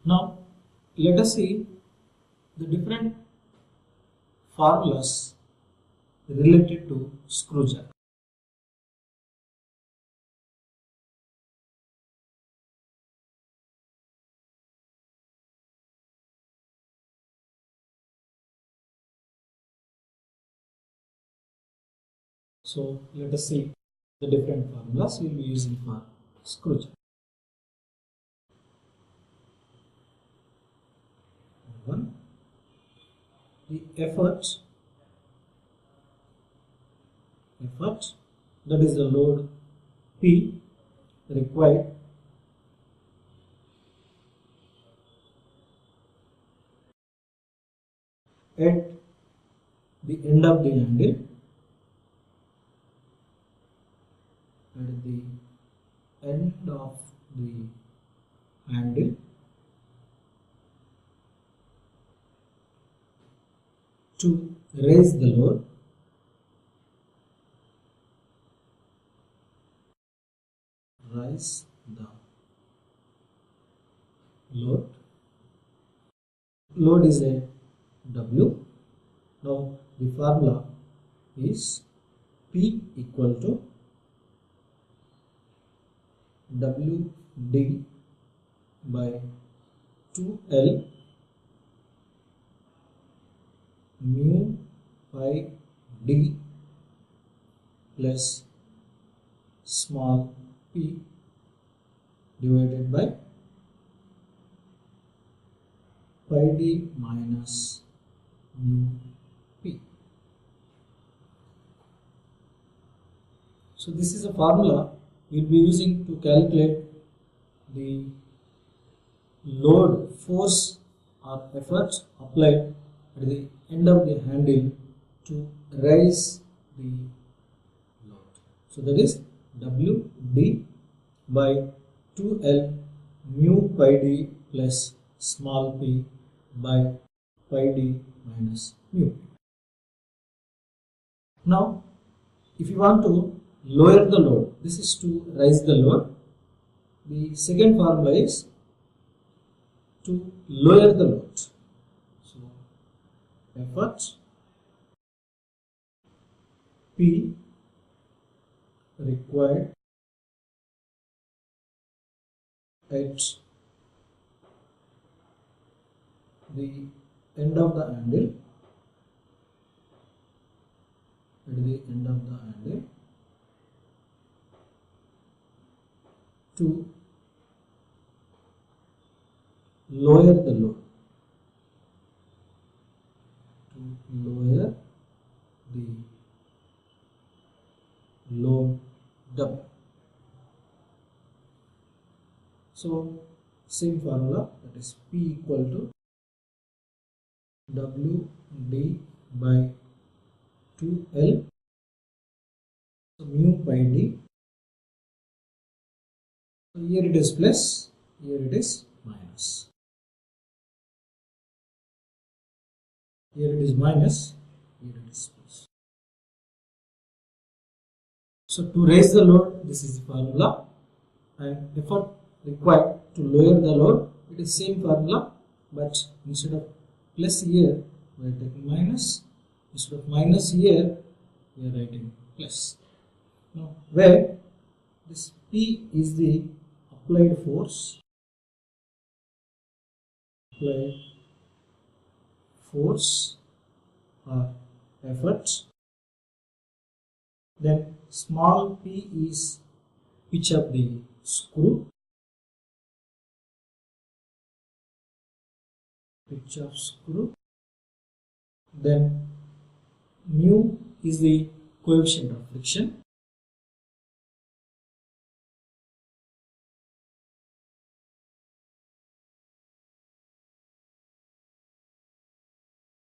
Now let us see the different formulas related to screw jack. So let us see the different formulas we will be using for screw jack. One, the effort, that is the load P required at the end of the handle, to raise the load load is a W. Now the formula is P equal to WD by 2L mu pi d plus small p divided by pi d minus mu p. So this is a formula we will be using to calculate the load, force or effort applied at the end of the handle to raise the load. So that is WD by 2L mu pi d plus small p by pi d minus mu. Now if you want to lower the load, this is to raise the load. The second formula is to lower the load. So effort P required at the end of the handle, to lower the load, W. So same formula, that is P equal to WD by 2L mu pi d. So here it is plus, here it is minus. Here it is minus, here it is plus. So to raise the load, this is the formula, and effort required to lower the load, it is same formula, but instead of plus here we are taking minus, instead of minus here we are writing plus. Now where this P is the applied force, or effort, then small p is pitch of the screw, then mu is the coefficient of friction,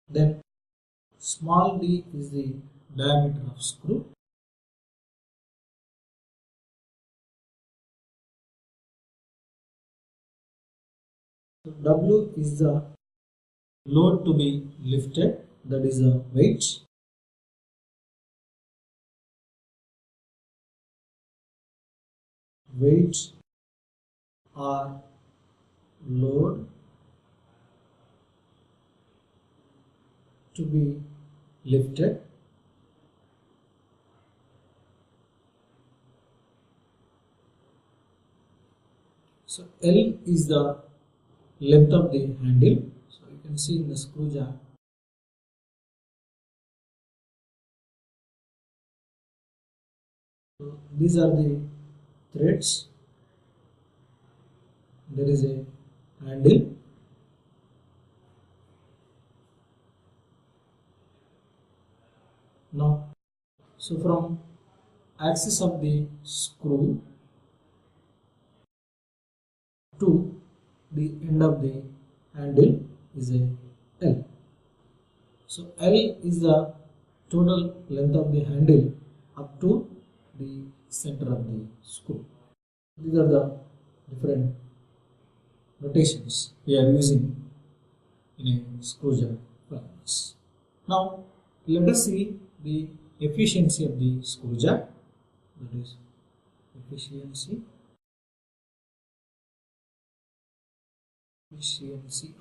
then small d is the diameter of screw, so W is the load to be lifted, that is the weight, or load to be lifted. So L is the length of the handle. So you can see in the screw jack. So these are the threads. There is a handle. Now, so from axis of the screw to the end of the handle is a L. So L is the total length of the handle up to the center of the screw. These are the different notations we are using in a screw jack furnace. Now let us see the efficiency of the screw jack. That is efficiency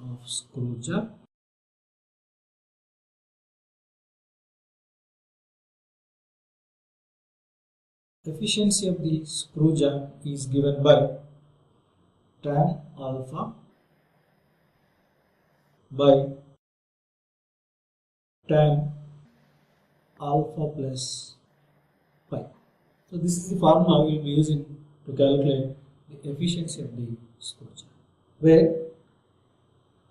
of screw jack. Efficiency of the screw jack is given by tan alpha by tan alpha plus pi. So this is the formula we will be using to calculate the efficiency of the screw jack. Where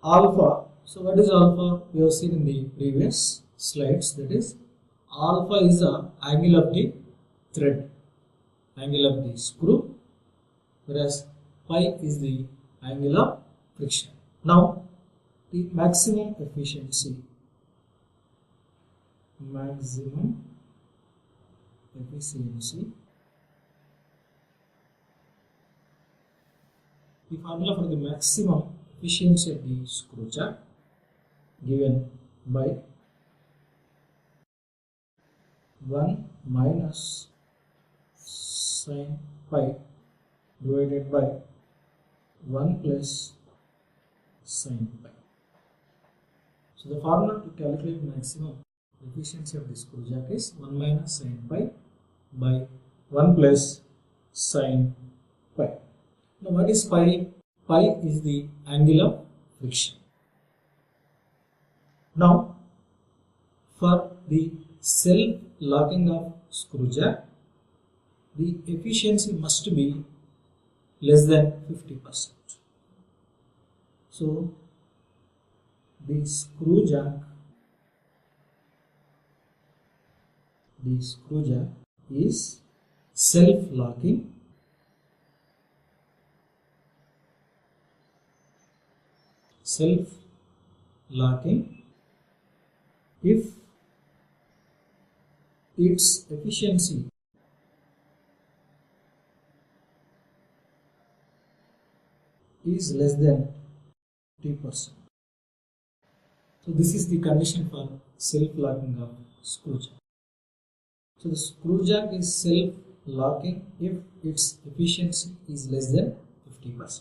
alpha, so what is alpha? We have seen in the previous slides, that is alpha is the angle of the thread, angle of the screw, whereas pi is the angle of friction. Now the maximum efficiency, the formula for the maximum efficiency of the screw jack given by 1 minus sin pi divided by 1 plus sin pi. So the formula to calculate maximum efficiency of the screw jack is 1 minus sin pi by 1 plus sin pi. Now what is pi? Pi is the angle of friction. Now for the self-locking of screw jack, the efficiency must be less than 50%. So the screw jack is self-locking if its efficiency is less than 50%. So this is the condition for self-locking of screw jack. So the screw jack is self-locking if its efficiency is less than 50%.